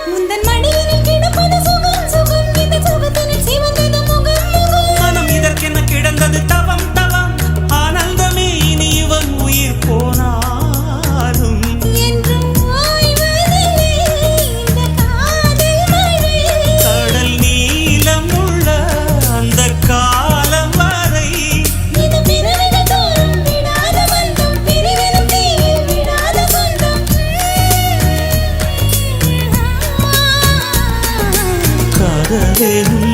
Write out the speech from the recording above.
முந்தன் மடியினில் கிடப்பது சுகம் சுகம் இந்த சுகத்தினில் சிவந்தது முகம் முகம் மனம் இதற்கென கிடந்தது தவம் தவம் ஆனந்தமே இனி இவன் உயிர் போனாலும் என்றும் ஓய்வதில்லை இந்த காதல் மழை கடல் நீளம் உள்ள அந்த காலம் வரை இது பிறவிகள் தோறும் விடாத பந்தம் பிரிவினும் தீயில் விடாத சொந்தம் காதலும்